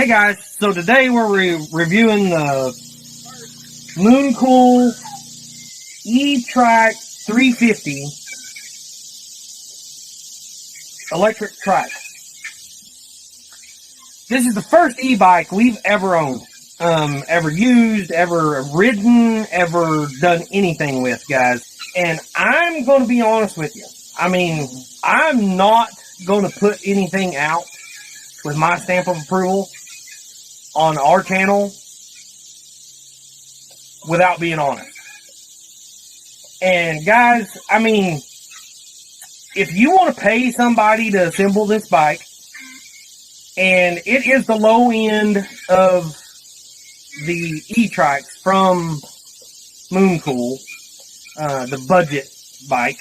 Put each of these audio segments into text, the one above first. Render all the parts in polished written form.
Hey guys, so today we're reviewing the Mooncool e-tri350 electric trike. This is the first e-bike we've ever owned, ever used, ever ridden, ever done anything with, guys. And I'm going to be honest with you. I mean, I'm not going to put anything out with my stamp of approval on our channel without being honest. And guys, I mean, if you want to pay somebody to assemble this bike, and it is the low end of the e-trikes from Mooncool, the budget bike,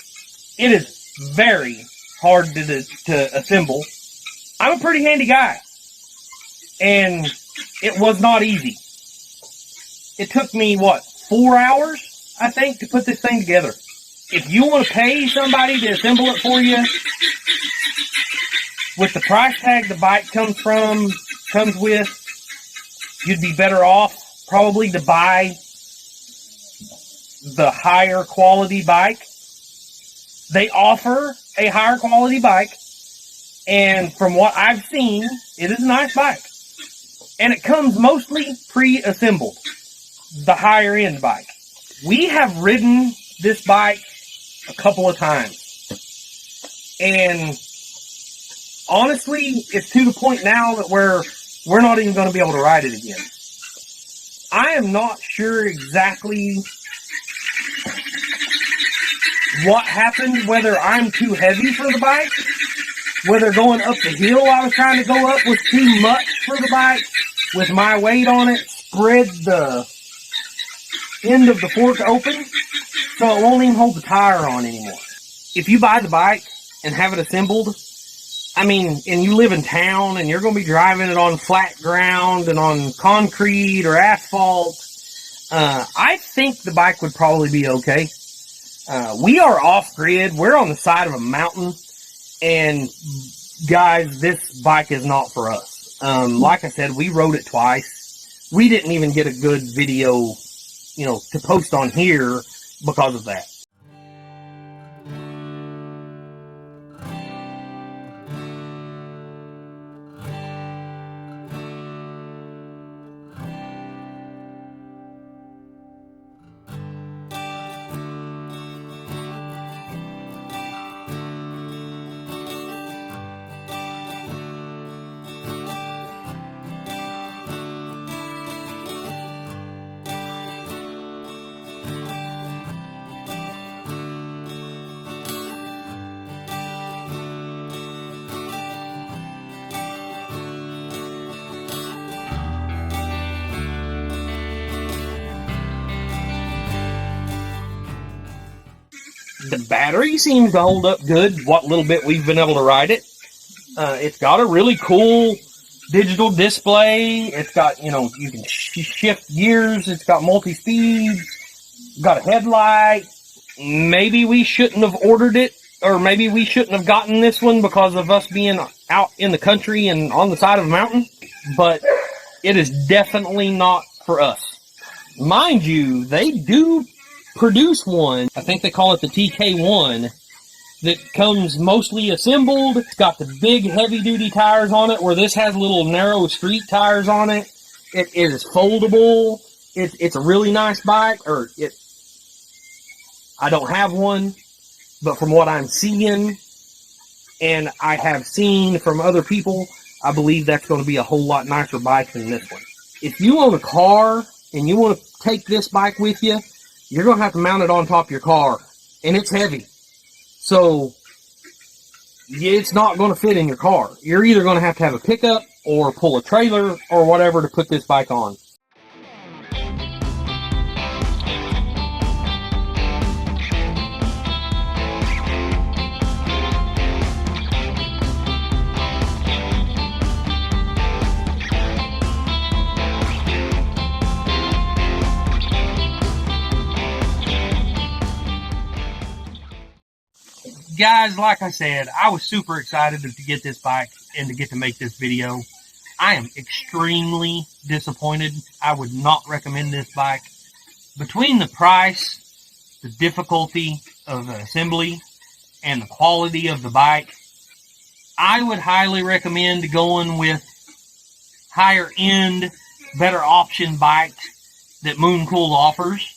it is very hard to assemble. I'm a pretty handy guy, and it was not easy. It took me, what, 4 hours, I think, to put this thing together. If you want to pay somebody to assemble it for you, with the price tag the bike comes with, you'd be better off probably to buy the higher quality bike. They offer a higher quality bike, and from what I've seen, it is a nice bike. And it comes mostly pre-assembled, the higher end bike. We have ridden this bike a couple of times, and honestly, it's to the point now that we're not even going to be able to ride it again. I am not sure exactly what happened, whether I'm too heavy for the bike, whether going up the hill I was trying to go up was too much for the bike, with my weight on it, spread the end of the fork open, so it won't even hold the tire on anymore. If you buy the bike and have it assembled, I mean, and you live in town and you're going to be driving it on flat ground and on concrete or asphalt, I think the bike would probably be okay. We are off-grid. We're on the side of a mountain, and guys, this bike is not for us. Like I said, we rode it twice. We didn't even get a good video, to post on here because of that. The battery seems to hold up good, what little bit we've been able to ride it. It's got a really cool digital display. It's got, you can shift gears. It's got multi-speed. Got a headlight. Maybe we shouldn't have ordered it, or maybe we shouldn't have gotten this one because of us being out in the country and on the side of a mountain. But it is definitely not for us. Mind you, they do produce one, I think they call it the TK1, that comes mostly assembled. It's got the big heavy-duty tires on it, where this has little narrow street tires on it. It is foldable. It's a really nice bike, I don't have one, but from what I'm seeing, and I have seen from other people, I believe that's going to be a whole lot nicer bike than this one. If you own a car and you want to take this bike with you, you're going to have to mount it on top of your car, and it's heavy. So, it's not going to fit in your car. You're either going to have a pickup or pull a trailer or whatever to put this bike on. guys, like I said, I was super excited to get this bike and to get to make this video. I am extremely disappointed. I would not recommend this bike. Between the price, the difficulty of the assembly, and the quality of the bike, I would highly recommend going with higher end, better option bikes that Mooncool offers.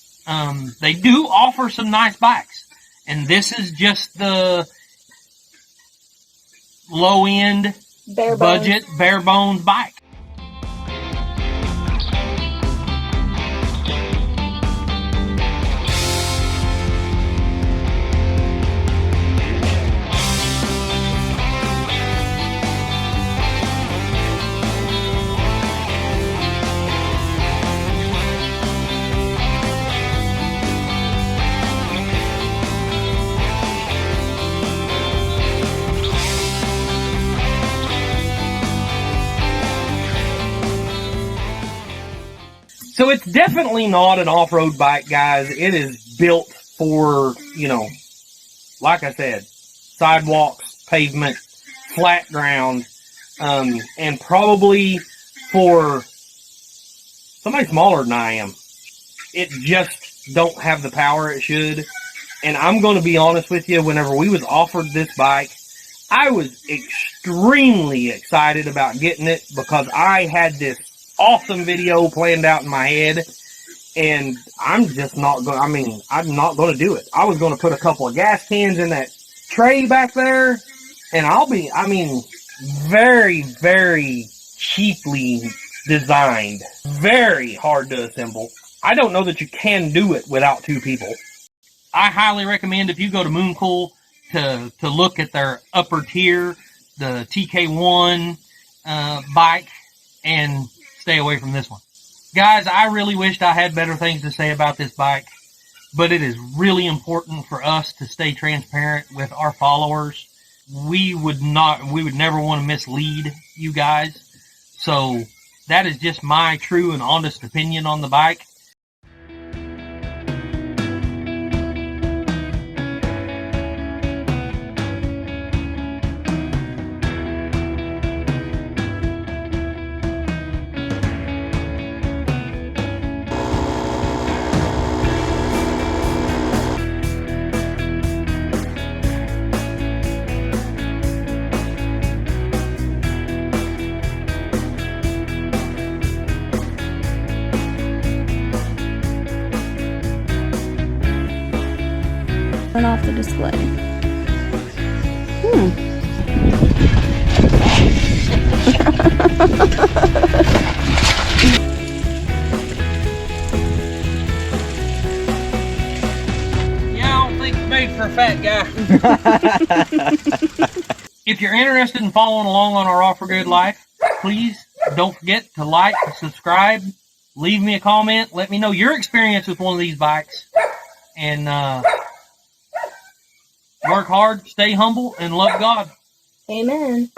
They do offer some nice bikes, and this is just the low end, budget, bare bones bike. So it's definitely not an off-road bike, guys. It is built for, you know, like I said, sidewalks, pavement, flat ground, and probably for somebody smaller than I am. It just don't have the power it should. And I'm going to be honest with you, whenever we was offered this bike, I was extremely excited about getting it because I had this awesome video planned out in my head, and I'm just not going, I'm not going to do it. I was going to put a couple of gas cans in that tray back there, and very, very cheaply designed, very hard to assemble. I don't know that you can do it without two people. I highly recommend, if you go to Mooncool, to look at their upper tier, the TK1 bike, and stay away from this one. Guys, I really wished I had better things to say about this bike, but it is really important for us to stay transparent with our followers. We would never want to mislead you guys. So that is just my true and honest opinion on the bike. Turn off the display. Yeah, I don't think it's made for a fat guy. If you're interested in following along on our All for Good life, please don't forget to like, subscribe, leave me a comment, let me know your experience with one of these bikes, and work hard, stay humble, and love God. Amen.